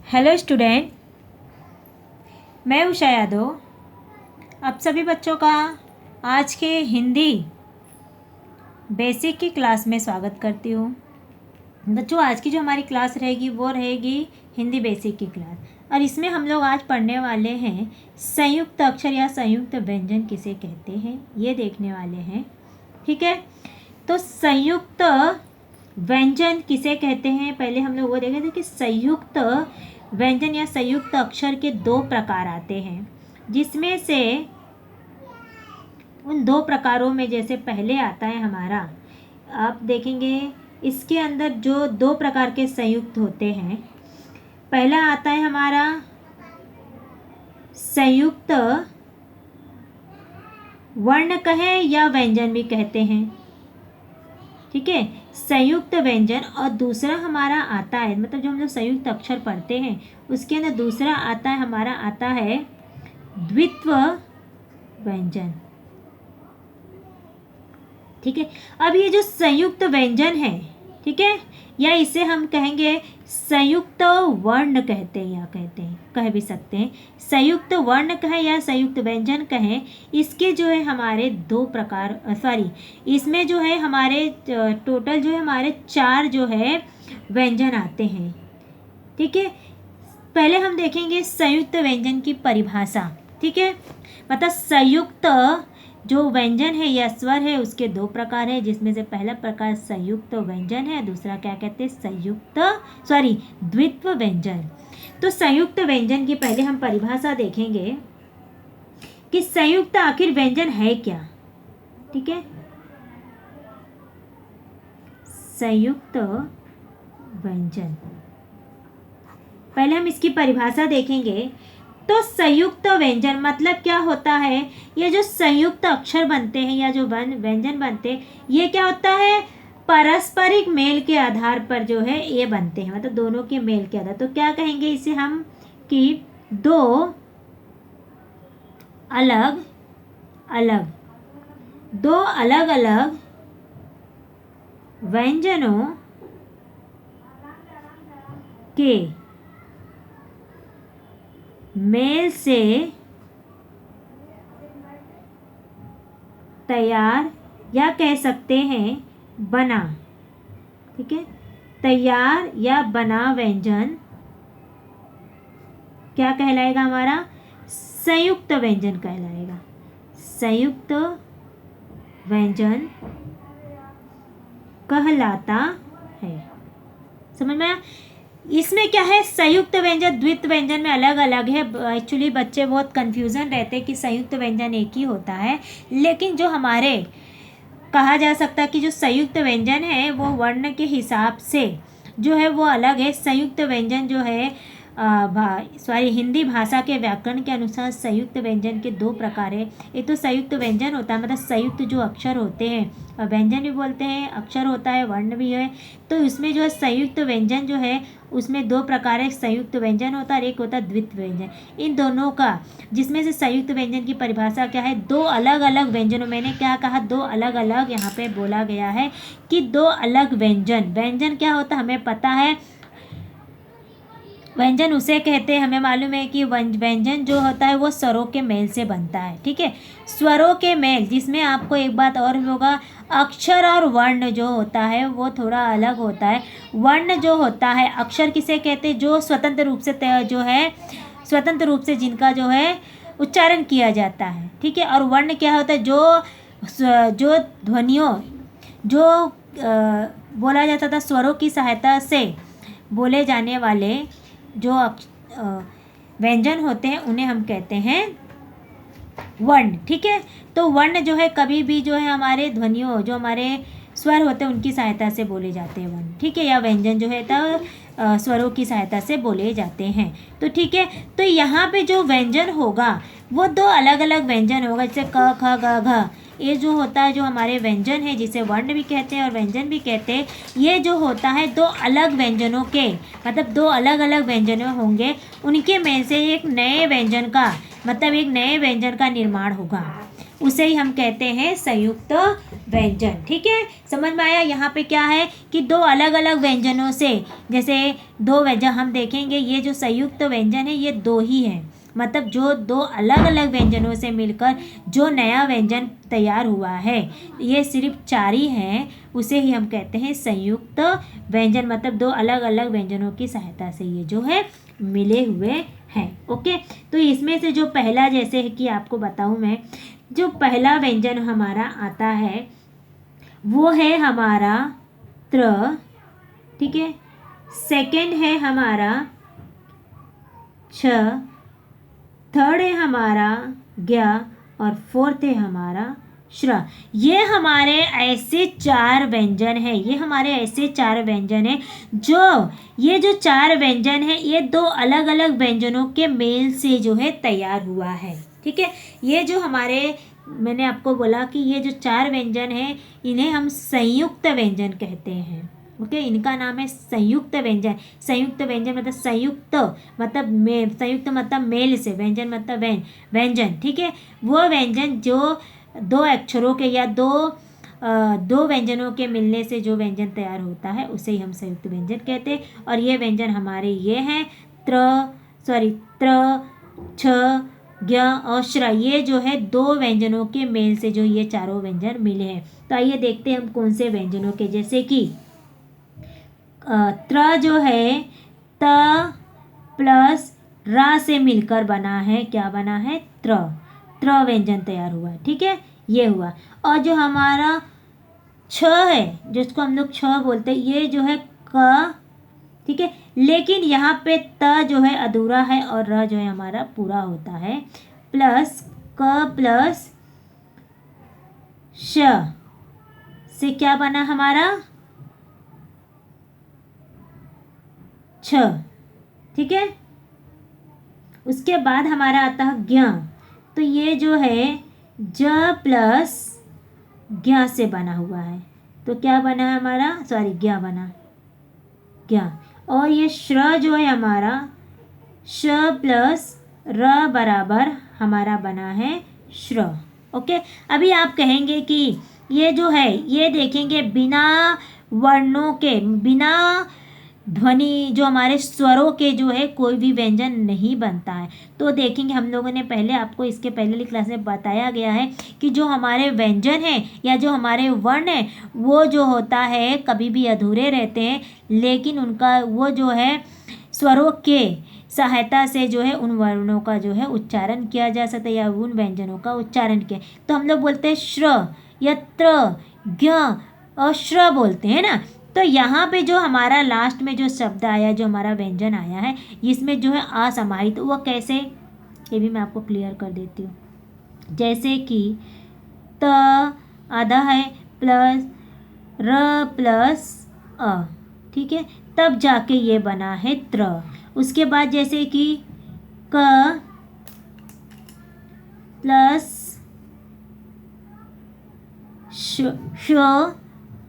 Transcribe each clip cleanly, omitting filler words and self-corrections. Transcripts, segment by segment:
Hello student, मैं उषा यादव आप सभी बच्चों का आज के हिंदी बेसिक की क्लास में स्वागत करती हूँ। बच्चों, आज की जो हमारी क्लास रहेगी वो रहेगी हिंदी बेसिक की क्लास, और इसमें हम लोग आज पढ़ने वाले हैं संयुक्त अक्षर या संयुक्त व्यंजन किसे कहते हैं, ये देखने वाले हैं। ठीक है, तो संयुक्त व्यंजन किसे कहते हैं, पहले हम लोग वो देखे थे कि संयुक्त व्यंजन या संयुक्त अक्षर के दो प्रकार आते हैं, जिसमें से उन दो प्रकारों में जैसे पहले आता है हमारा, आप देखेंगे इसके अंदर जो दो प्रकार के संयुक्त होते हैं, पहला आता है हमारा संयुक्त वर्ण कहें या व्यंजन भी कहते हैं। ठीक है, संयुक्त व्यंजन, और दूसरा हमारा आता है, मतलब जो हम लोग संयुक्त अक्षर पढ़ते हैं उसके अंदर दूसरा आता है हमारा आता है द्वित्व व्यंजन। ठीक है, अब ये जो संयुक्त व्यंजन है, ठीक है, या इसे हम कहेंगे संयुक्त वर्ण कहते हैं, या कहते हैं, कह भी सकते हैं संयुक्त वर्ण कहें या संयुक्त व्यंजन कहें। इसके जो है हमारे दो प्रकार, इसमें जो है हमारे टोटल जो है हमारे चार जो है व्यंजन आते हैं। ठीक है, पहले हम देखेंगे संयुक्त व्यंजन की परिभाषा। ठीक है, मतलब संयुक्त जो व्यंजन है या स्वर है उसके दो प्रकार है, जिसमें से पहला प्रकार संयुक्त व्यंजन है, दूसरा क्या कहते हैं द्वित्व व्यंजन। तो संयुक्त व्यंजन की पहले हम परिभाषा देखेंगे कि संयुक्त आखिर व्यंजन है क्या। ठीक है, संयुक्त व्यंजन, पहले हम इसकी परिभाषा देखेंगे। तो संयुक्त व्यंजन मतलब क्या होता है, ये जो संयुक्त अक्षर बनते हैं या जो व्यंजन बनते हैं, ये क्या होता है, पारस्परिक मेल के आधार पर जो है ये बनते हैं, मतलब दोनों के मेल के आधार। तो क्या कहेंगे इसे हम कि दो अलग अलग व्यंजनों के मेल से तैयार, या कह सकते हैं बना। ठीक है, तैयार या बना व्यंजन क्या कहलाएगा, हमारा संयुक्त व्यंजन कहलाएगा। संयुक्त व्यंजन कहलाता है। समझ में आया? इसमें क्या है, संयुक्त व्यंजन द्वित्व व्यंजन में अलग अलग है। एक्चुअली बच्चे बहुत कंफ्यूजन रहते हैं कि संयुक्त व्यंजन एक ही होता है, लेकिन जो हमारे कहा जा सकता है कि जो संयुक्त व्यंजन है वो वर्ण के हिसाब से जो है वो अलग है। संयुक्त व्यंजन जो है हिंदी भाषा के व्याकरण के अनुसार संयुक्त व्यंजन के दो प्रकार है। एक तो संयुक्त व्यंजन होता है, मतलब संयुक्त जो अक्षर होते हैं, और व्यंजन भी बोलते हैं, अक्षर होता है, वर्ण भी है। तो इसमें जो है संयुक्त व्यंजन जो है उसमें दो प्रकार है, संयुक्त व्यंजन होता है और एक होता है द्वित्व व्यंजन। इन दोनों का, जिसमें से संयुक्त व्यंजन की परिभाषा क्या है, दो अलग अलग व्यंजनों, मैंने क्या कहा, दो अलग अलग, यहाँ पे बोला गया है कि दो अलग व्यंजन क्या होता है हमें पता है। व्यंजन उसे कहते हैं, हमें मालूम है कि व्यंजन जो होता है वो स्वरों के मेल से बनता है। ठीक है, स्वरों के मेल, जिसमें आपको एक बात और होगा, अक्षर और वर्ण जो होता है वो थोड़ा अलग होता है। वर्ण जो होता है, अक्षर किसे कहते हैं, जो स्वतंत्र रूप से जिनका जो है उच्चारण किया जाता है। ठीक है, और वर्ण क्या होता है, जो ध्वनियों जो बोला जाता था स्वरों की सहायता से बोले जाने वाले जो व्यंजन होते हैं उन्हें हम कहते हैं वर्ण। ठीक है, तो वर्ण जो है कभी भी जो है हमारे ध्वनियों, जो हमारे स्वर होते हैं उनकी सहायता से बोले जाते हैं वर्ण। ठीक है, या व्यंजन जो है तो स्वरों की सहायता से बोले जाते हैं। तो ठीक है, तो यहाँ पे जो व्यंजन होगा वो दो अलग अलग व्यंजन होगा, जैसे क ख ग घ, ये जो होता है जो हमारे व्यंजन है, जिसे वर्ण भी कहते हैं और व्यंजन भी कहते हैं, ये जो होता है दो अलग व्यंजनों के, मतलब दो अलग अलग व्यंजनों होंगे, उनके में से एक नए व्यंजन का निर्माण होगा। उसे ही हम कहते हैं संयुक्त व्यंजन। ठीक है, समझ में आया। यहाँ पे क्या है कि दो अलग अलग व्यंजनों से, जैसे दो व्यंजन हम देखेंगे, ये जो संयुक्त व्यंजन है ये दो ही है, मतलब जो दो अलग अलग व्यंजनों से मिलकर जो नया व्यंजन तैयार हुआ है, ये सिर्फ चार ही हैं, उसे ही हम कहते हैं संयुक्त व्यंजन। मतलब दो अलग अलग व्यंजनों की सहायता से ये जो है मिले हुए हैं। ओके, तो इसमें से जो पहला, जैसे कि आपको बताऊं मैं, जो पहला व्यंजन हमारा आता है वो है हमारा त्र। ठीक है, सेकंड है हमारा छ, थर्ड है हमारा ज्ञ और फोर्थ है हमारा श्र। ये हमारे ऐसे चार व्यंजन हैं, ये हमारे ऐसे चार व्यंजन हैं जो, ये जो चार व्यंजन हैं ये दो अलग अलग व्यंजनों के मेल से जो है तैयार हुआ है। ठीक है, ये जो हमारे, मैंने आपको बोला कि ये जो चार व्यंजन हैं इन्हें हम संयुक्त व्यंजन कहते हैं। ओके, इनका नाम है संयुक्त व्यंजन। संयुक्त व्यंजन मतलब संयुक्त मतलब संयुक्त मतलब मेल से, व्यंजन मतलब व्यंजन। ठीक है, वो व्यंजन जो दो अक्षरों के या दो व्यंजनों के मिलने से जो व्यंजन तैयार होता है उसे ही हम संयुक्त व्यंजन कहते हैं। और ये व्यंजन हमारे ये हैं त्र, छ, ज्ञ और श्र। ये जो है दो व्यंजनों के मेल से जो ये चारों व्यंजन मिले हैं। तो आइए देखते हैं हम कौन से व्यंजनों के, जैसे कि त्र जो है त प्लस रा से मिलकर बना है, क्या बना है, त्र व्यंजन तैयार हुआ। ठीक है, ये हुआ। और जो हमारा छ है, जिसको हम लोग छ बोलते हैं, ये जो है क। ठीक है, लेकिन यहाँ पे त जो है अधूरा है और र जो है हमारा पूरा होता है, प्लस क प्लस श से क्या बना हमारा छ। ठीक है, उसके बाद हमारा आता है ज्ञ। तो ये जो है ज प्लस ज्ञ से बना हुआ है, तो क्या बना है हमारा, सॉरी ज्ञ बना, ज्ञ। और ये श्र जो है हमारा श प्लस र बराबर हमारा बना है श्र। ओके, अभी आप कहेंगे कि ये जो है, ये देखेंगे बिना वर्णों के, बिना ध्वनि जो हमारे स्वरों के जो है कोई भी व्यंजन नहीं बनता है। तो देखेंगे, हम लोगों ने पहले आपको इसके पहले क्लास में बताया गया है कि जो हमारे व्यंजन हैं या जो हमारे वर्ण हैं वो जो होता है कभी भी अधूरे रहते हैं, लेकिन उनका वो जो है स्वरों के सहायता से जो है उन वर्णों का जो है उच्चारण किया जा सकता है या उन व्यंजनों का उच्चारण किया। तो हम लोग बोलते हैं श्र या त्र, ज्ञ और श्र बोलते हैं ना। तो यहाँ पे जो हमारा लास्ट में जो शब्द आया, जो हमारा व्यंजन आया है, इसमें जो है असमाहित, वो कैसे, ये भी मैं आपको क्लियर कर देती हूँ। जैसे कि त आधा है प्लस र प्लस अ, ठीक है, तब जाके ये बना है त्र। उसके बाद जैसे कि क प्लस श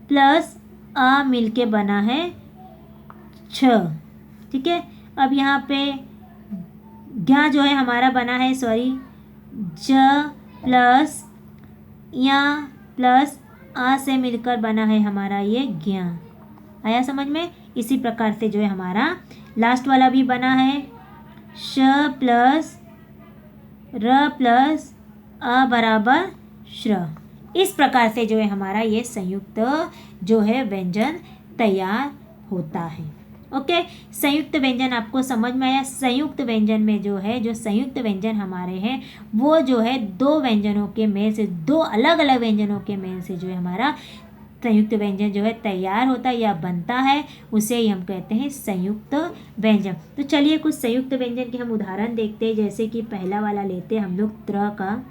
प्लस आ मिलके बना है छ। ठीक है, अब यहाँ पे ज्ञ जो है हमारा बना है, सॉरी, ज प्लस या प्लस आ से मिलकर बना है हमारा ये ज्ञ। आया समझ में? इसी प्रकार से जो है हमारा लास्ट वाला भी बना है, श प्लस र प्लस अ बराबर श्र। इस प्रकार से जो है हमारा ये संयुक्त जो है व्यंजन तैयार होता है। ओके, संयुक्त व्यंजन आपको समझ में आया। संयुक्त व्यंजन में जो है, जो संयुक्त व्यंजन हमारे हैं वो जो है दो व्यंजनों के मेल से, दो अलग अलग व्यंजनों के मेल से जो है हमारा संयुक्त व्यंजन जो है तैयार होता है या बनता है, उसे ही हम कहते हैं संयुक्त व्यंजन। तो चलिए कुछ संयुक्त व्यंजन के हम उदाहरण देखते हैं। जैसे कि पहला वाला लेते हैं हम लोग त्र का।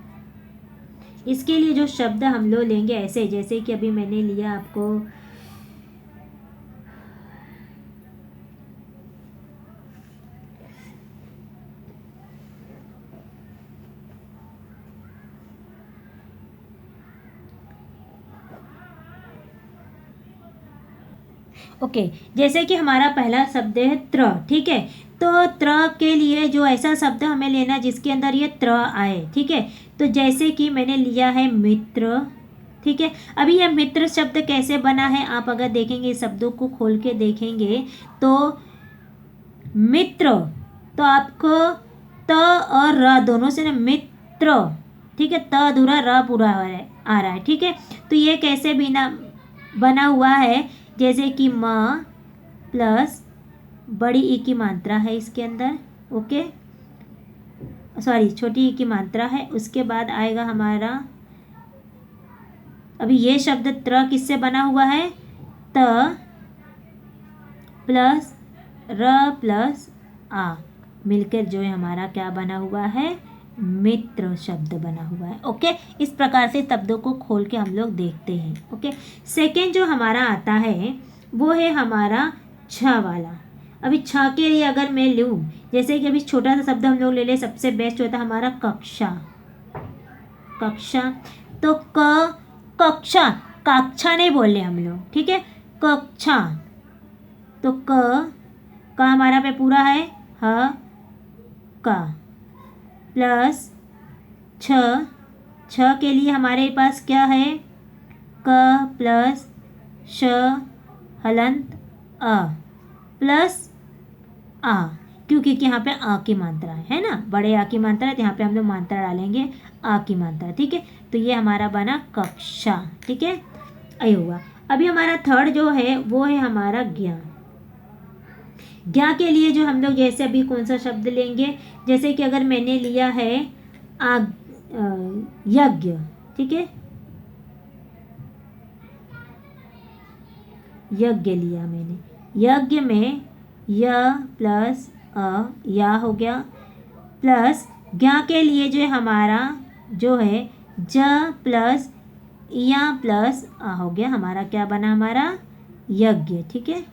इसके लिए जो शब्द हम लोग लेंगे ऐसे, जैसे कि अभी मैंने लिया आपको ओके, जैसे कि हमारा पहला शब्द है त्र। ठीक है, तो त्र के लिए जो ऐसा शब्द हमें लेना जिसके अंदर ये त्र आए, ठीक है। तो जैसे कि मैंने लिया है मित्र, ठीक है। अभी यह मित्र शब्द कैसे बना है, आप अगर देखेंगे शब्दों को खोल के देखेंगे तो मित्र, तो आपको त और र दोनों से ना मित्र, ठीक है। त अधूरा र पूरा आ रहा है, ठीक है। तो ये कैसे बिना बना हुआ है, जैसे कि म प्लस बड़ी ई की मात्रा है इसके अंदर, ओके, सॉरी छोटी ई की मात्रा है, उसके बाद आएगा हमारा, अभी ये शब्द त्र किससे बना हुआ है, त प्लस र प्लस आ मिलकर जो है हमारा क्या बना हुआ है, मित्र शब्द बना हुआ है, ओके। इस प्रकार से शब्दों को खोल के हम लोग देखते हैं, ओके। सेकेंड जो हमारा आता है वो है हमारा छ वाला। अभी छ के लिए अगर मैं लूँ, जैसे कि अभी छोटा सा शब्द हम लोग ले लें, सबसे बेस्ट होता है हमारा कक्षा, कक्षा। तो कक्षा, कक्षा नहीं बोल रहे हम लोग, ठीक है, कक्षा। तो का हमारा पे पूरा है ह का प्लस छ, छ के लिए हमारे पास क्या है, क प्लस श हलंत अ प्लस आ, क्योंकि यहाँ पे आ की मात्रा है ना, बड़े आ की मात्रा है, तो यहाँ पे हम लोग मात्रा डालेंगे आ की मात्रा, ठीक है। तो ये हमारा बना कक्षा, ठीक है, ये हुआ। अभी हमारा थर्ड जो है वो है हमारा ज्ञा। ज्ञा के लिए जो हम लोग जैसे अभी कौन सा शब्द लेंगे, जैसे कि अगर मैंने लिया है यज्ञ, ठीक है, यज्ञ लिया मैंने, यज्ञ में य प्लस अ या हो गया, प्लस ज्ञा के लिए जो हमारा जो है ज प्लस या प्लस आ हो गया, हमारा क्या बना, हमारा यज्ञ, ठीक है,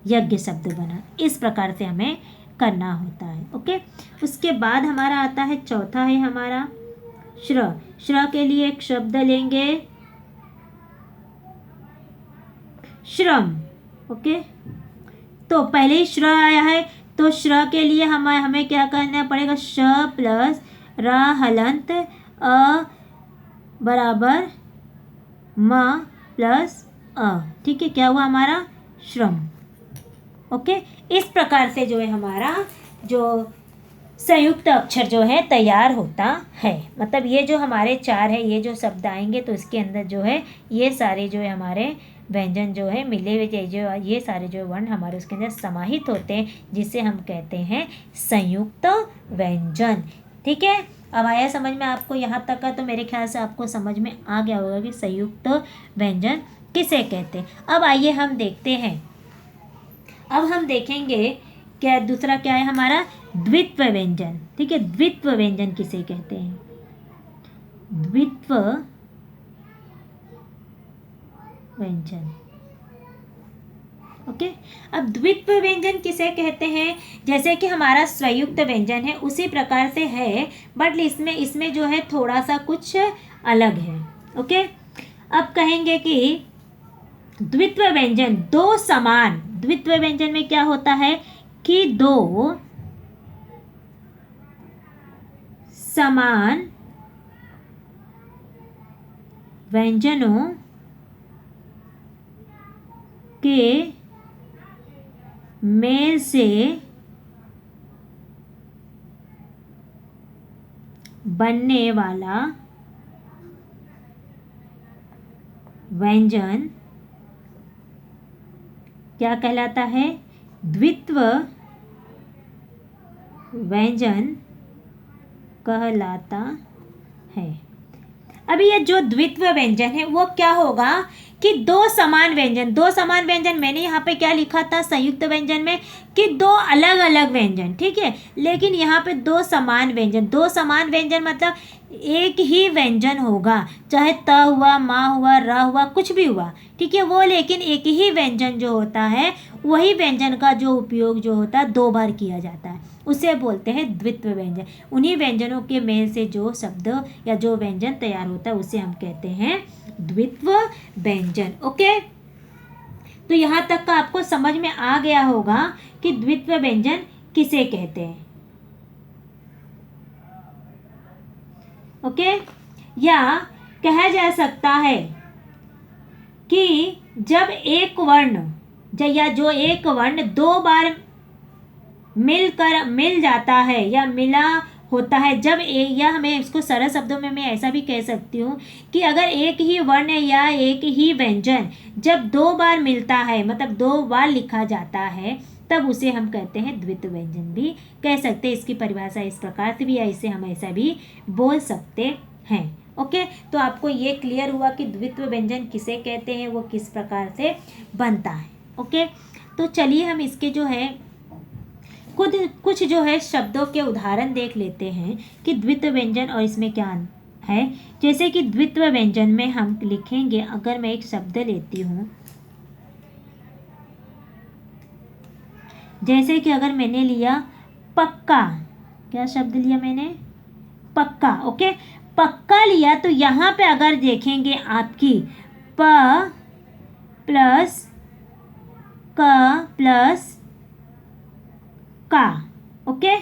यज्ञ शब्द बना। इस प्रकार से हमें करना होता है, ओके। उसके बाद हमारा आता है चौथा है हमारा श्र। श्र के लिए एक शब्द लेंगे श्रम, ओके। तो पहले ही श्र आया है, तो श्र के लिए हमें क्या करना पड़ेगा, श प्लस र हलंत अ बराबर म प्लस अ, ठीक है, क्या हुआ हमारा श्रम, ओके। इस प्रकार से जो है हमारा जो संयुक्त अक्षर जो है तैयार होता है। मतलब ये जो हमारे चार है, ये जो शब्द आएंगे तो इसके अंदर जो है ये सारे जो है हमारे व्यंजन जो है मिले हुए, जो ये सारे जो वर्ण हमारे उसके अंदर समाहित होते हैं, जिसे हम कहते हैं संयुक्त व्यंजन, ठीक है। अब आया समझ में आपको यहाँ तक का, तो मेरे ख्याल से आपको समझ में आ गया होगा कि संयुक्त व्यंजन किसे कहते हैं। अब आइए हम देखते हैं, अब हम देखेंगे क्या दूसरा क्या है हमारा द्वित्व व्यंजन, ठीक है। द्वित्व व्यंजन किसे कहते हैं, द्वित्व व्यंजन, ओके। अब द्वित्व व्यंजन किसे कहते हैं, जैसे कि हमारा संयुक्त व्यंजन है उसी प्रकार से है, बट इसमें जो है थोड़ा सा कुछ अलग है, ओके। अब कहेंगे कि द्वित्व व्यंजन दो समान, द्वित्व व्यंजन में क्या होता है कि दो समान व्यंजनों के मेल से बनने वाला व्यंजन क्या कहलाता है, द्वित्व व्यंजन कहलाता है। अभी ये जो द्वित्व व्यंजन है वो क्या होगा कि दो समान व्यंजन, दो समान व्यंजन मैंने यहाँ पे क्या लिखा था संयुक्त व्यंजन में कि दो अलग अलग व्यंजन, ठीक है, लेकिन यहाँ पे दो समान व्यंजन, दो समान व्यंजन मतलब एक ही व्यंजन होगा, चाहे त हुआ, मा हुआ, र हुआ, कुछ भी हुआ, ठीक है, वो लेकिन एक ही व्यंजन जो होता है वही व्यंजन का जो उपयोग जो होता है दो बार किया जाता है, उसे बोलते हैं द्वित्व व्यंजन। उन्हीं व्यंजनों के मेल से जो शब्द या जो व्यंजन तैयार होता है उसे हम कहते हैं द्वित्व व्यंजन, ओके। तो यहाँ तक का आपको समझ में आ गया होगा कि द्वित्व व्यंजन किसे कहते हैं। ओके, या कहा जा सकता है कि जब एक वर्ण या जो एक वर्ण दो बार मिल जाता है या मिला होता है, जब या हमें इसको सरल शब्दों में मैं ऐसा भी कह सकती हूँ कि अगर एक ही वर्ण या एक ही व्यंजन जब दो बार मिलता है, मतलब दो बार लिखा जाता है, तब उसे हम कहते हैं द्वित्व व्यंजन भी कह सकते हैं। इसकी परिभाषा इस प्रकार से भी है, इसे हम ऐसा भी बोल सकते हैं। ओके, तो आपको ये क्लियर हुआ कि द्वित्व व्यंजन किसे कहते हैं, वो किस प्रकार से बनता है। ओके, तो चलिए हम इसके जो है कुछ जो है शब्दों के उदाहरण देख लेते हैं कि द्वित्व व्यंजन और इसमें क्या है। जैसे कि द्वित्व व्यंजन में हम लिखेंगे, अगर मैं एक शब्द लेती हूँ, जैसे कि अगर मैंने लिया पक्का, क्या शब्द लिया मैंने, पक्का। ओके, पक्का लिया तो यहाँ पे अगर देखेंगे आपकी प प्लस क प्लस का। ओके,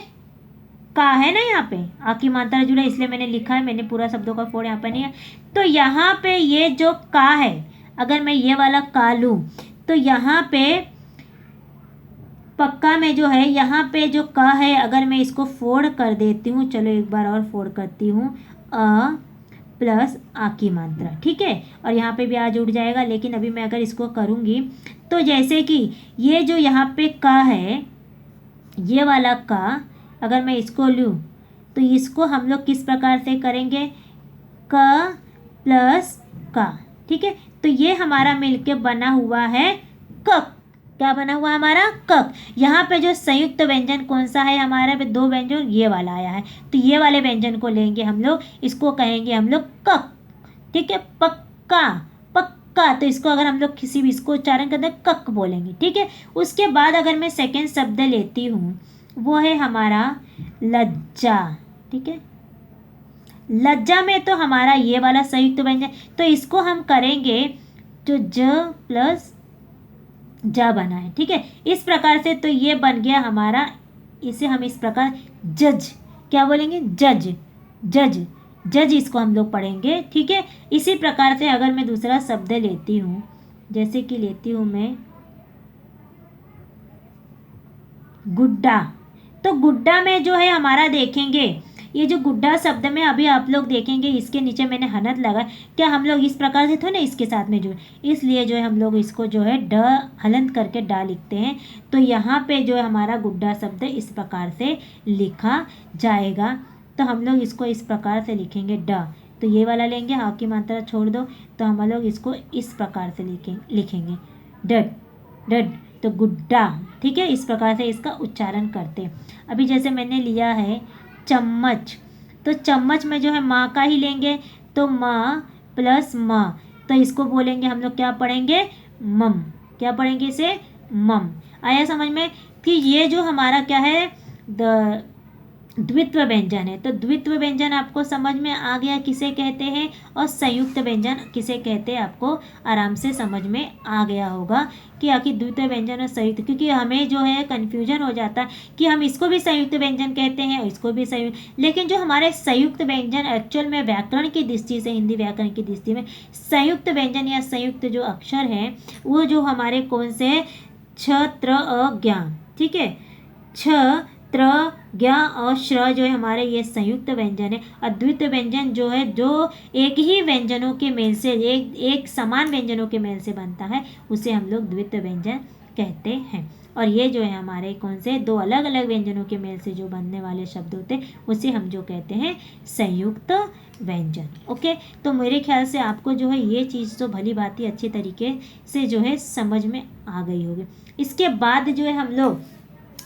का है ना, यहाँ पे आ की मात्रा जुड़ा, इसलिए मैंने लिखा है, मैंने पूरा शब्दों का फोड़ यहाँ पे नहीं है। तो यहाँ पे ये जो का है, अगर मैं ये वाला का लूँ तो यहाँ पे पक्का में जो है, यहाँ पे जो का है, अगर मैं इसको फोड़ कर देती हूँ, चलो एक बार और फोड़ करती हूँ, अ प्लस आ की मात्रा, ठीक है, और यहाँ पे भी आ जुड़ जाएगा। लेकिन अभी मैं अगर इसको करूँगी तो जैसे कि ये जो यहाँ पे का है, ये वाला का अगर मैं इसको लूँ तो इसको हम लोग किस प्रकार से करेंगे, क प्लस का, ठीक है। तो ये हमारा मिलके बना हुआ है कक। क्या बना हुआ है हमारा, कक। यहाँ पे जो संयुक्त व्यंजन कौन सा है हमारा पे, दो व्यंजन ये वाला आया है, तो ये वाले व्यंजन को लेंगे हम लोग, इसको कहेंगे हम लोग कक, ठीक है, पक्का पक्का। तो इसको अगर हम लोग किसी भी इसको उच्चारण करते हैं कक बोलेंगे, ठीक है। उसके बाद अगर मैं सेकेंड शब्द लेती हूँ, वो है हमारा लज्जा, ठीक है। लज्जा में तो हमारा ये वाला संयुक्त व्यंजन, तो इसको हम करेंगे जो ज प्लस जा बना है, ठीक है, इस प्रकार से। तो ये बन गया हमारा, इसे हम इस प्रकार जज, क्या बोलेंगे, जज जज जज, इसको हम लोग पढ़ेंगे, ठीक है। इसी प्रकार से अगर मैं दूसरा शब्द लेती हूँ, जैसे कि लेती हूँ मैं गुड्डा, तो गुड्डा में जो है हमारा देखेंगे, ये जो गुड्डा शब्द में अभी आप लोग देखेंगे, इसके नीचे मैंने हनत लगा, क्या हम लोग इस प्रकार से थे ना, इसके साथ में जो, इसलिए जो है हम लोग इसको जो है ड हलंत करके डा लिखते हैं। तो यहाँ पे जो है हमारा गुड्डा शब्द इस प्रकार से लिखा जाएगा। तो हम लोग इसको इस प्रकार से लिखेंगे ड, तो ये वाला लेंगे, हाँ की मात्रा छोड़ दो, तो हम लोग इसको इस प्रकार से लिखेंगे डड डड, तो गुड्डा, ठीक है, इस प्रकार से इसका उच्चारण करते हैं। अभी जैसे मैंने लिया है चम्मच, तो चम्मच में जो है माँ का ही लेंगे, तो माँ प्लस माँ, तो इसको बोलेंगे हम लोग, क्या पढ़ेंगे, मम, क्या पढ़ेंगे इसे, मम। आया समझ में कि ये जो हमारा क्या है, द्वित्व व्यंजन है। तो द्वित्व व्यंजन आपको समझ में आ गया किसे कहते हैं, और संयुक्त व्यंजन किसे कहते हैं, आपको आराम से समझ में आ गया होगा कि आखिर द्वित्व व्यंजन और संयुक्त, क्योंकि हमें जो है कन्फ्यूजन हो जाता है कि हम इसको भी संयुक्त व्यंजन कहते हैं और इसको भी संयुक्त, लेकिन जो हमारे संयुक्त व्यंजन एक्चुअल में व्याकरण की दृष्टि से, हिंदी व्याकरण की दृष्टि में संयुक्त व्यंजन या संयुक्त जो अक्षर हैं वो जो हमारे कौन से हैं, छ त्र अ ज्ञा, ठीक है, छ त्र ज्ञ और श्र जो है हमारे ये संयुक्त व्यंजन है। अद्वित व्यंजन जो है, जो एक ही व्यंजनों के मेल से, एक समान व्यंजनों के मेल से बनता है, उसे हम लोग द्वित व्यंजन कहते हैं। और ये जो है हमारे कौन से, दो अलग अलग व्यंजनों के मेल से जो बनने वाले शब्द होते हैं, उसे हम जो कहते हैं संयुक्त व्यंजन। ओके, तो मेरे ख्याल से आपको जो है ये चीज़ तो भली भांति अच्छी तरीके से जो है समझ में आ गई होगी। इसके बाद जो है हम लोग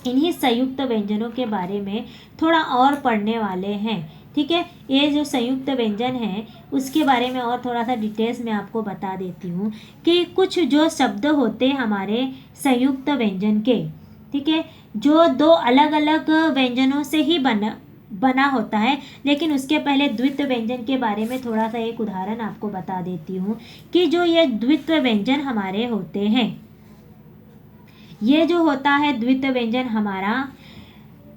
इन्हीं संयुक्त व्यंजनों के बारे में थोड़ा और पढ़ने वाले हैं, ठीक है। ये जो संयुक्त व्यंजन है उसके बारे में और थोड़ा सा डिटेल्स में आपको बता देती हूँ कि कुछ जो शब्द होते हैं हमारे संयुक्त व्यंजन के, ठीक है, जो दो अलग अलग व्यंजनों से ही बना होता है। लेकिन उसके पहले द्वित्व व्यंजन के बारे में थोड़ा सा एक उदाहरण आपको बता देती हूँ कि जो ये द्वित्व व्यंजन हमारे होते हैं, ये जो होता है द्वित्व व्यंजन हमारा,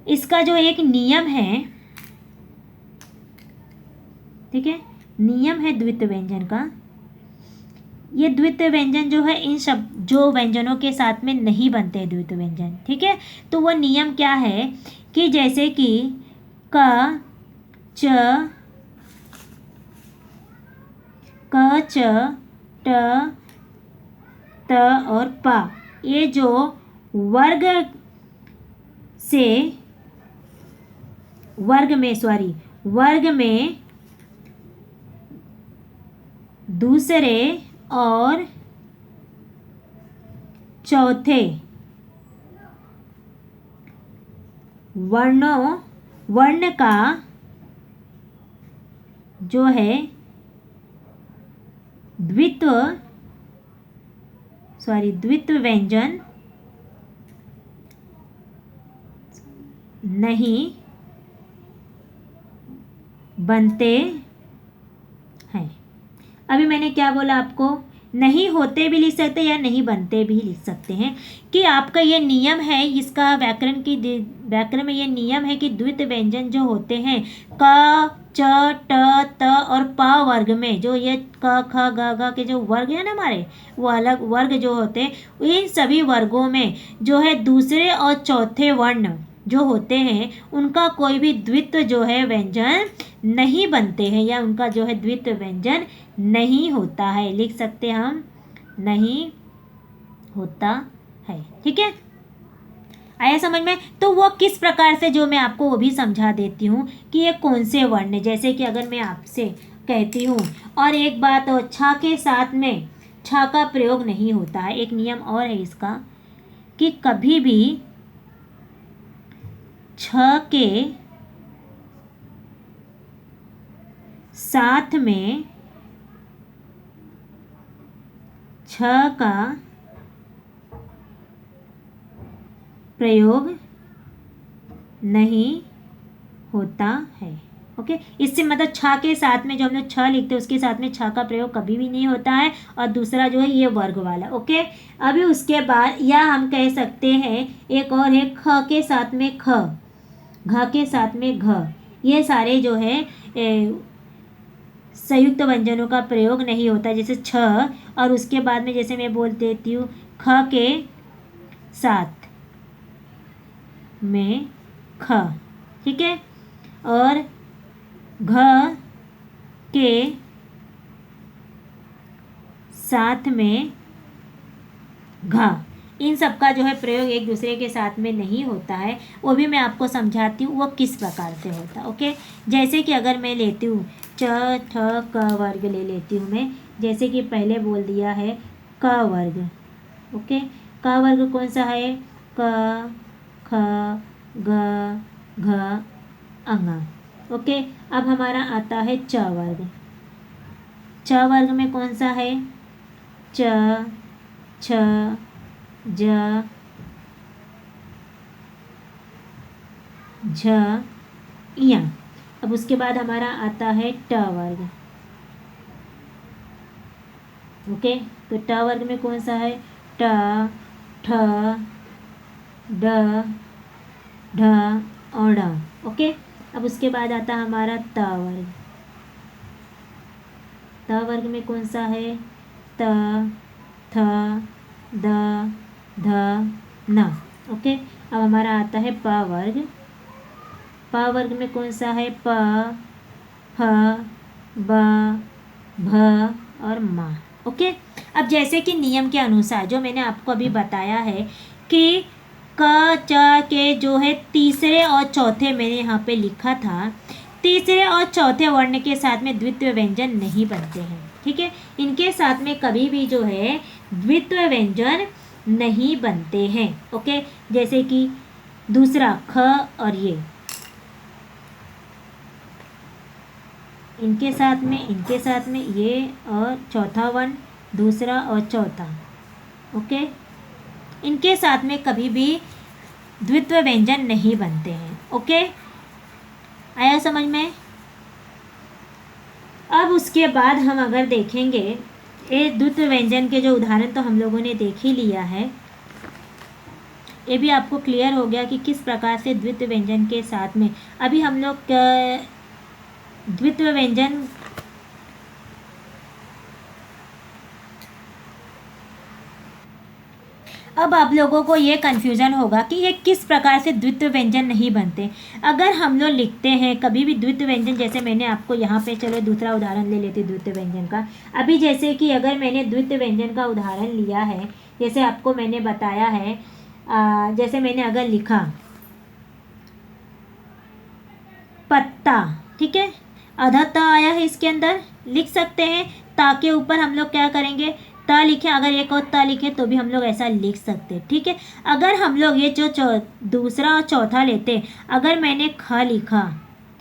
इसका जो एक नियम है, ठीक है, नियम है द्वित्व व्यंजन का। ये द्वित्व व्यंजन जो है इन शब्द जो व्यंजनों के साथ में नहीं बनते हैं द्वित्व व्यंजन, ठीक है। तो वो नियम क्या है कि जैसे कि क च ट त और पा, ये जो वर्ग में दूसरे और चौथे वर्ण का जो है द्वित्व व्यंजन नहीं बनते हैं। अभी मैंने क्या बोला आपको, नहीं होते भी लिख सकते या नहीं बनते भी लिख सकते हैं, कि आपका ये नियम है, इसका व्याकरण में ये नियम है कि द्वित्व व्यंजन जो होते हैं क च ट त और प वर्ग में, जो ये क ख ग घ के जो वर्ग है ना हमारे, वो अलग वर्ग जो होते हैं, इन सभी वर्गों में जो है दूसरे और चौथे वर्ण जो होते हैं उनका कोई भी द्वित्व जो है व्यंजन नहीं बनते हैं, या उनका जो है द्वित्व व्यंजन नहीं होता है। लिख सकते हैं हम, नहीं होता है, ठीक है। आया समझ में? तो वो किस प्रकार से, जो मैं आपको वो भी समझा देती हूँ कि ये कौन से वर्ण है। जैसे कि अगर मैं आपसे कहती हूँ, और एक बात और, छ के साथ में छ का प्रयोग नहीं होता है। एक नियम और है इसका कि कभी भी छ के साथ में छ का प्रयोग नहीं होता है। ओके, इससे मतलब छ के साथ में जो हम लोग छ लिखते हैं उसके साथ में छ का प्रयोग कभी भी नहीं होता है। और दूसरा जो है ये वर्ग वाला। ओके, अभी उसके बाद या हम कह सकते हैं एक और है ख के साथ में ख, घ के साथ में घ। ये सारे जो है संयुक्त व्यंजनों का प्रयोग नहीं होता, जैसे छ, और उसके बाद में जैसे मैं बोल देती हूँ ख के साथ में ख, ठीक है, और घ के साथ में घ। इन सब का जो है प्रयोग एक दूसरे के साथ में नहीं होता है। वो भी मैं आपको समझाती हूँ वो किस प्रकार से होता है। ओके, जैसे कि अगर मैं लेती हूँ च ठ क वर्ग ले लेती हूँ मैं, जैसे कि पहले बोल दिया है क वर्ग। ओके, क वर्ग कौन सा है, क ख ग घ अंगा। ओके, अब हमारा आता है च वर्ग। च वर्ग में कौन सा है, च छ ज झ या। अब उसके बाद हमारा आता है ट वर्ग। ओके, तो ट वर्ग में कौन सा है, ट ठ ड ढ और ढ। ओके, अब उसके बाद आता है हमारा त वर्ग। त वर्ग में कौन सा है, त थ द ध न। ओके, अब हमारा आता है प वर्ग। प वर्ग में कौन सा है, प फ ब भ और म। ओके, अब जैसे कि नियम के अनुसार जो मैंने आपको अभी बताया है कि क च के जो है तीसरे और चौथे, मैंने यहाँ पे लिखा था, तीसरे और चौथे वर्ण के साथ में द्वित्व व्यंजन नहीं बनते हैं। ठीक है, इनके साथ में कभी भी जो है द्वित्व व्यंजन नहीं बनते हैं। ओके, जैसे कि दूसरा ख और ये, इनके साथ में ये और चौथा वर्ण, दूसरा और चौथा। ओके, इनके साथ में कभी भी द्वित्व व्यंजन नहीं बनते हैं। ओके, आया समझ में? अब उसके बाद हम अगर देखेंगे ये द्वित्व व्यंजन के जो उदाहरण तो हम लोगों ने देख ही लिया है। ये भी आपको क्लियर हो गया कि किस प्रकार से द्वित्व व्यंजन के साथ में। अभी हम लोग द्वित्व व्यंजन अब आप लोगों को ये कन्फ्यूज़न होगा कि ये किस प्रकार से द्वित्व व्यंजन नहीं बनते। अगर हम लोग लिखते हैं कभी भी द्वित्व व्यंजन, जैसे मैंने आपको यहाँ पे, चलो दूसरा उदाहरण ले लेते द्वित्व व्यंजन का। अभी जैसे कि अगर मैंने द्वित्व व्यंजन का उदाहरण लिया है, जैसे आपको मैंने बताया है, जैसे मैंने अगर लिखा पत्ता, ठीक है, आधा ता आया है इसके अंदर, लिख सकते हैं। ता के ऊपर हम लोग क्या करेंगे, ता लिखे, अगर एक और ता लिखे तो भी हम लोग ऐसा लिख सकते हैं, ठीक है। अगर हम लोग ये जो दूसरा और चौथा लेते, अगर मैंने खा लिखा,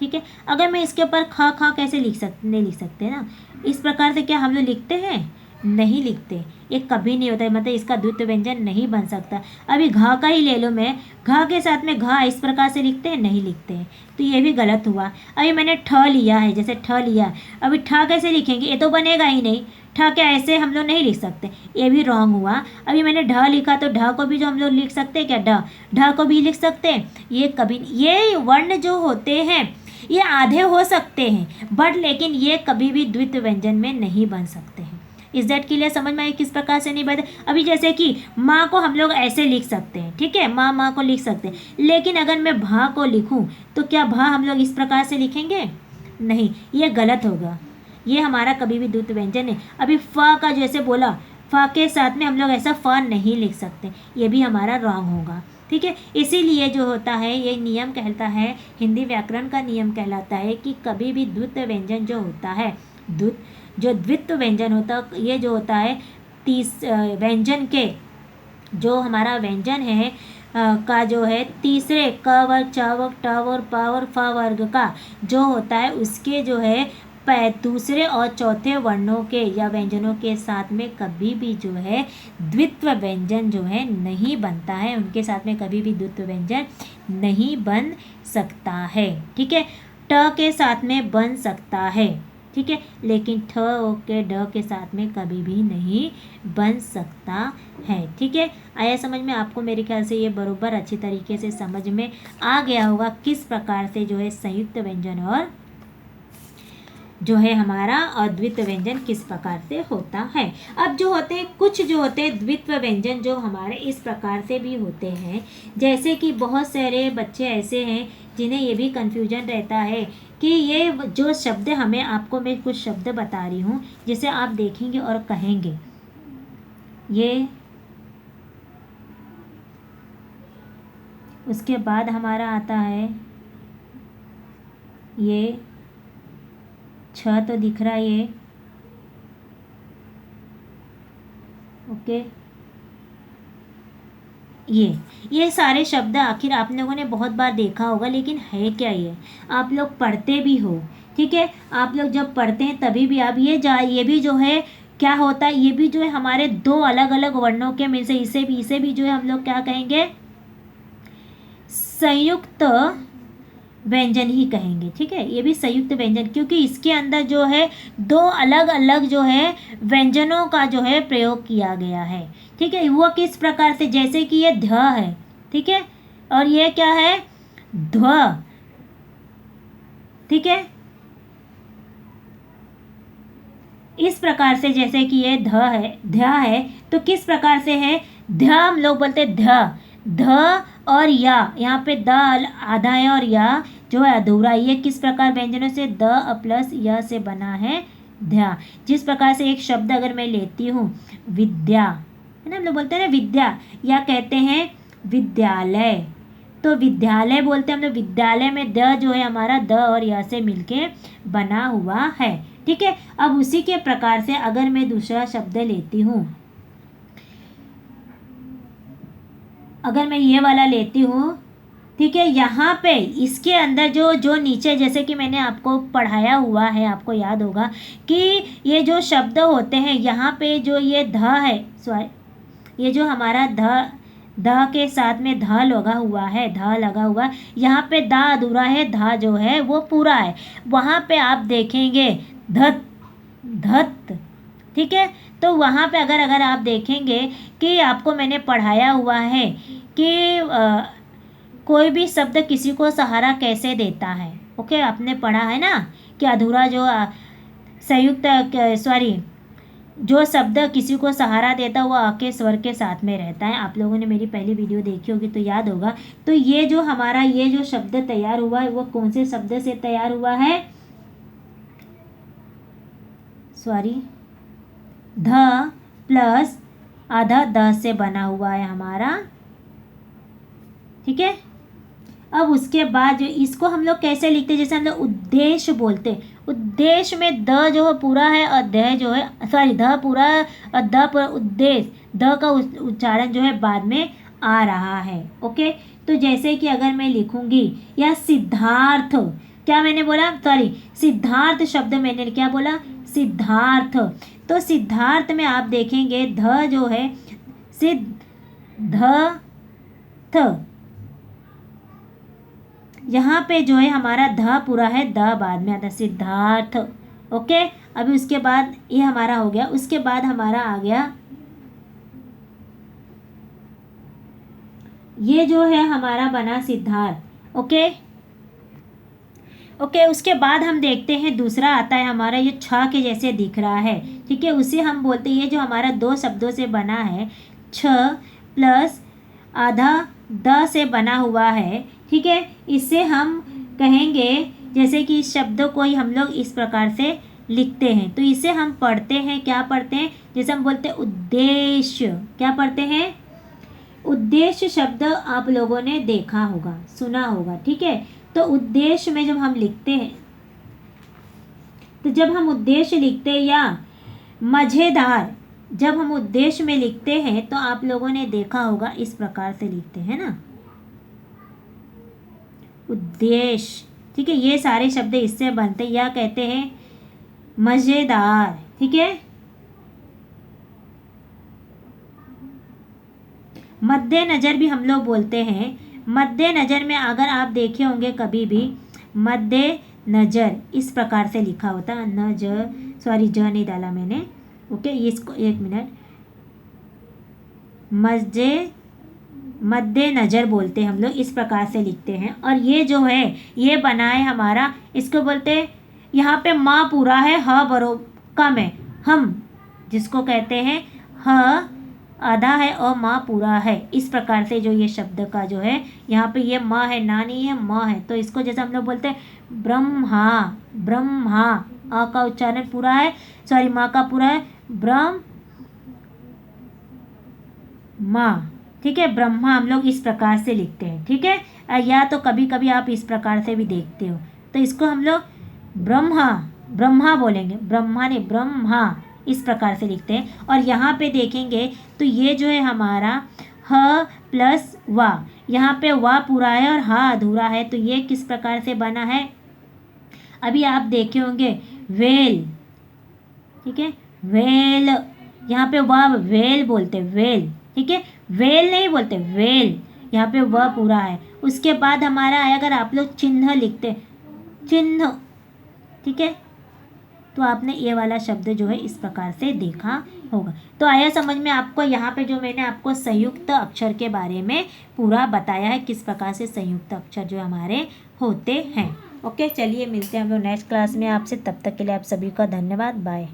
ठीक है, अगर मैं इसके ऊपर खा खा कैसे नहीं लिख सकते ना, इस प्रकार से क्या हम लोग लिखते हैं, नहीं लिखते, ये कभी नहीं होता है, मतलब इसका द्वित्व व्यंजन नहीं बन सकता। अभी घा का ही ले लो, मैं घा के साथ में घा इस प्रकार से लिखते हैं, नहीं लिखते हैं, तो ये भी गलत हुआ। अभी मैंने ठ लिया है, जैसे ठ लिया, अभी ठा कैसे लिखेंगे, ये तो बनेगा ही नहीं, ठा क्या ऐसे हम लोग नहीं लिख सकते, ये भी रॉन्ग हुआ। अभी मैंने ढ लिखा, तो ढ को भी जो हम लोग लिख सकते हैं क्या, ढ को भी लिख सकते हैं, ये कभी, ये वर्ण जो होते हैं ये आधे हो सकते हैं, बट लेकिन ये कभी भी द्वित्व व्यंजन में नहीं बन सकते हैं। इस दैट के लिए समझ में आए किस प्रकार से नहीं बने। अभी जैसे कि माँ को हम लोग ऐसे लिख सकते हैं, ठीक है, माँ माँ को लिख सकते हैं, लेकिन अगर मैं भा को लिखूं तो क्या भा हम लोग इस प्रकार से लिखेंगे, नहीं, ये गलत होगा, ये हमारा कभी भी द्वित्व व्यंजन है। अभी फ का जैसे बोला, फ के साथ में हम लोग ऐसा फ नहीं लिख सकते, ये भी हमारा रॉन्ग होगा, ठीक है। इसीलिए जो होता है, ये नियम कहता है, हिंदी व्याकरण का नियम कहलाता है कि कभी भी द्वित्व व्यंजन जो होता है, जो द्वित्व व्यंजन होता, ये जो होता है व्यंजन के, जो हमारा व्यंजन है का जो है तीसरे क वर्ग, च वर्ग, ट वर्ग, प वर्ग, फ वर्ग का जो होता है, उसके जो है दूसरे और चौथे वर्णों के या व्यंजनों के साथ में कभी भी जो है द्वित्व व्यंजन जो है नहीं बनता है, उनके साथ में कभी भी द्वित्व व्यंजन नहीं बन सकता है, ठीक है। ट के साथ में बन सकता है, ठीक है, लेकिन ठ के ड के साथ में कभी भी नहीं बन सकता है, ठीक है। आया समझ में आपको, मेरे ख्याल से ये बरोबर अच्छी तरीके से समझ में आ गया होगा किस प्रकार से जो है संयुक्त व्यंजन और जो है हमारा अद्वित्व व्यंजन किस प्रकार से होता है। अब जो होते हैं कुछ जो होते हैं द्वित्व व्यंजन जो हमारे इस प्रकार से भी होते हैं, जैसे कि बहुत सारे बच्चे ऐसे हैं जिन्हें ये भी कन्फ्यूजन रहता है कि ये जो शब्द हमें, आपको मैं कुछ शब्द बता रही हूँ जिसे आप देखेंगे और कहेंगे, ये उसके बाद हमारा आता है, ये छ तो दिख रहा है, ये ओके, ये सारे शब्द आखिर आप लोगों ने बहुत बार देखा होगा, लेकिन है क्या ये, आप लोग पढ़ते भी हो, ठीक है, आप लोग जब पढ़ते हैं तभी भी आप ये भी जो है क्या होता है, ये भी जो है हमारे दो अलग अलग वर्णों के में से इसे भी जो है हम लोग क्या कहेंगे, संयुक्त व्यंजन ही कहेंगे, ठीक है। ये भी संयुक्त व्यंजन, क्योंकि इसके अंदर जो है दो अलग अलग जो है व्यंजनों का जो है प्रयोग किया गया है, ठीक है। वो किस प्रकार से, जैसे कि ये ध है, ठीक है, और ये क्या है, ध्व, ठीक है, इस प्रकार से, जैसे कि ये ध है, तो किस प्रकार से है, ध हम लोग बोलते ध और या, यहाँ पे द आधा है और या जो है अधूरा, ये किस प्रकार व्यंजनों से द प्लस य से बना है ध्या। जिस प्रकार से एक शब्द अगर मैं लेती हूँ विद्या, है ना, हम लोग बोलते हैं ना विद्या, या कहते हैं विद्यालय, तो विद्यालय बोलते हैं हम लोग, विद्यालय में द जो है हमारा द और य से मिलके बना हुआ है, ठीक है। अब उसी के प्रकार से अगर मैं दूसरा शब्द लेती हूँ, अगर मैं ये वाला लेती हूँ, ठीक है, यहाँ पे इसके अंदर जो नीचे, जैसे कि मैंने आपको पढ़ाया हुआ है, आपको याद होगा कि ये जो शब्द होते हैं, यहाँ पे जो ये ध है, ये जो हमारा ध के साथ में ध लगा हुआ, यहाँ पे दा अधूरा है, धा जो है वो पूरा है, वहाँ पे आप देखेंगे धत, ठीक है। तो वहाँ पे अगर आप देखेंगे कि आपको मैंने पढ़ाया हुआ है कि कोई भी शब्द किसी को सहारा कैसे देता है। ओके, आपने पढ़ा है ना कि अधूरा जो जो शब्द किसी को सहारा देता है वो आके स्वर के साथ में रहता है। आप लोगों ने मेरी पहली वीडियो देखी होगी तो याद होगा। तो ये जो हमारा ये जो शब्द तैयार हुआ है वो कौन से शब्द से तैयार हुआ है? ध प्लस आधा द से बना हुआ है हमारा। ठीक है, अब उसके बाद जो इसको हम लोग कैसे लिखते हैं, जैसे हम लोग उद्देश्य बोलते हैं, उद्देश्य में द जो है पूरा है और द जो है ध पूरा और द पूरा, उद्देश्य द का उच्चारण जो है बाद में आ रहा है। ओके, तो जैसे कि अगर मैं लिखूंगी या सिद्धार्थ, क्या मैंने बोला? सिद्धार्थ शब्द मैंने क्या बोला? सिद्धार्थ। तो सिद्धार्थ में आप देखेंगे ध जो है यहाँ पे जो है हमारा ध पूरा है, द बाद में आता सिद्धार्थ। ओके, अभी उसके बाद ये हमारा हो गया। उसके बाद हमारा आ गया ये जो है हमारा बना सिद्धार्थ। ओके ओके, उसके बाद हम देखते हैं दूसरा आता है हमारा, ये छ के जैसे दिख रहा है। ठीक है, उसे हम बोलते हैं, ये जो हमारा दो शब्दों से बना है, छ प्लस आधा द से बना हुआ है। ठीक है, इससे हम कहेंगे जैसे कि इस शब्द को ही हम लोग इस प्रकार से लिखते हैं। तो इसे हम पढ़ते हैं, क्या पढ़ते हैं? जैसे हम बोलते हैं उद्देश्य, क्या पढ़ते हैं? उद्देश्य शब्द आप लोगों ने देखा होगा, सुना होगा। ठीक है, तो उद्देश्य में जब हम लिखते हैं, तो जब हम उद्देश्य लिखते हैं या मज़ेदार जब हम उद्देश्य में लिखते हैं तो आप लोगों ने देखा होगा इस प्रकार से लिखते हैं ना, उद्देश्य। ठीक है, ये सारे शब्द इससे बनते हैं, या कहते हैं मज़ेदार। ठीक है, मद्देनजर भी हम लोग बोलते हैं। मद्देनजर में अगर आप देखे होंगे कभी भी, मद्देनजर इस प्रकार से लिखा होता है, ज नहीं डाला मैंने। ओके, इसको एक मिनट, मद्देनजर बोलते हैं हम लोग, इस प्रकार से लिखते हैं। और ये जो है ये बना है हमारा, इसको बोलते हैं, यहाँ पे माँ पूरा है, ह बरो कम है, हम जिसको कहते हैं ह आधा है और माँ पूरा है। इस प्रकार से जो ये शब्द का जो है यहाँ पे ये माँ है, ना नहीं है, माँ है। तो इसको जैसे हम लोग बोलते हैं ब्रह्मा, ब्रह्मा, आ का उच्चारण पूरा है, माँ का पूरा है, माँ। ठीक है, ब्रह्मा हम लोग इस प्रकार से लिखते हैं। ठीक है, या तो कभी कभी आप इस प्रकार से भी देखते हो, तो इसको हम लोग ब्रह्मा बोलेंगे, ब्रह्मा नहीं, ब्रह्मा, इस प्रकार से लिखते हैं। और यहाँ पे देखेंगे तो ये जो है हमारा ह प्लस वा, यहाँ पे वा पूरा है और हा अधूरा है। तो ये किस प्रकार से बना है? अभी आप देखे होंगे वेल। ठीक है, वेल, यहाँ पे वा वेल बोलते, वेल। ठीक है, वेल नहीं बोलते, वेल, यहाँ पे व पूरा है। उसके बाद हमारा है, अगर आप लोग चिन्ह लिखते, चिन्ह। ठीक है, तो आपने ये वाला शब्द जो है इस प्रकार से देखा होगा। तो आया समझ में आपको? यहाँ पे जो मैंने आपको संयुक्त अक्षर के बारे में पूरा बताया है, किस प्रकार से संयुक्त अक्षर जो हमारे होते हैं। ओके, चलिए मिलते हैं हम लोग नेक्स्ट क्लास में आपसे। तब तक के लिए आप सभी का धन्यवाद, बाय।